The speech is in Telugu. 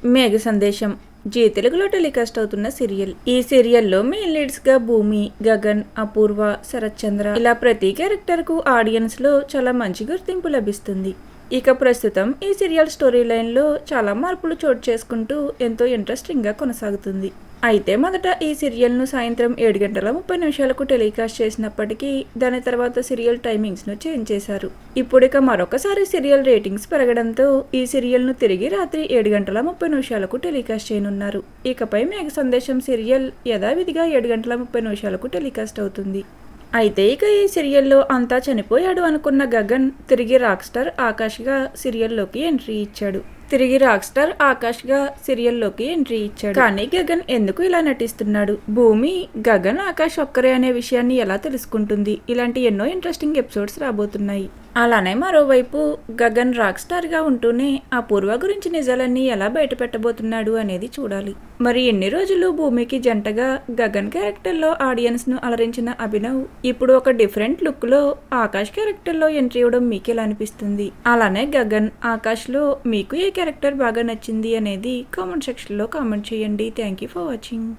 మేఘ సందేశం జీ తెలుగులో టెలికాస్ట్ అవుతున్న సీరియల్. ఈ సీరియల్లో మెయిన్ లీడ్స్ గా భూమి, గగన్, అపూర్వ, శరత్ చంద్ర ఇలా ప్రతి క్యారెక్టర్ కు ఆడియన్స్ లో చాలా మంచి గుర్తింపు లభిస్తుంది. ఇక ప్రస్తుతం ఈ సీరియల్ స్టోరీ లైన్ లో చాలా మార్పులు చోటు చేసుకుంటూ ఎంతో ఇంట్రెస్టింగ్ గా కొనసాగుతుంది. అయితే మొదట ఈ సీరియల్ను సాయంత్రం 7:30 టెలికాస్ట్ చేసినప్పటికీ దాని తర్వాత సీరియల్ టైమింగ్స్ను చేంజ్ చేశారు. ఇప్పుడిక మరొకసారి సీరియల్ రేటింగ్స్ పెరగడంతో ఈ సీరియల్ను తిరిగి రాత్రి 7:30 టెలికాస్ట్ చేయనున్నారు. ఇకపై మేఘ సందేశం సీరియల్ యథావిధిగా 7:30 టెలికాస్ట్ అవుతుంది. అయితే ఇక ఈ సీరియల్లో అంతా చనిపోయాడు అనుకున్న గగన్ తిరిగి రాక్ స్టార్ ఆకాష్గా సీరియల్లోకి ఎంట్రీ ఇచ్చాడు. కానీ గగన్ ఎందుకు ఇలా నటిస్తున్నాడు? భూమి గగన్ ఆకాష్ ఒక్కరే అనే విషయాన్ని ఎలా తెలుసుకుంటుంది? ఇలాంటి ఎన్నో ఇంట్రెస్టింగ్ ఎపిసోడ్స్ రాబోతున్నాయి. అలానే మరోవైపు గగన్ రాక్ స్టార్ గా ఉంటూనే అపూర్వ గురించి నిజాలన్నీ ఎలా బయట పెట్టబోతున్నాడు అనేది చూడాలి. మరి ఎన్ని రోజులు భూమికి జంటగా గగన్ క్యారెక్టర్ లో ఆడియన్స్ ను అలరించిన అభినవ్ ఇప్పుడు ఒక డిఫరెంట్ లుక్ లో ఆకాష్ క్యారెక్టర్ లో ఎంట్రీ ఇవ్వడం మీకు ఎలా అనిపిస్తుంది? అలానే గగన్, ఆకాష్ లో మీకు ఏ క్యారెక్టర్ బాగా నచ్చింది అనేది కామెంట్ సెక్షన్ లో కామెంట్ చేయండి. Thank you for watching.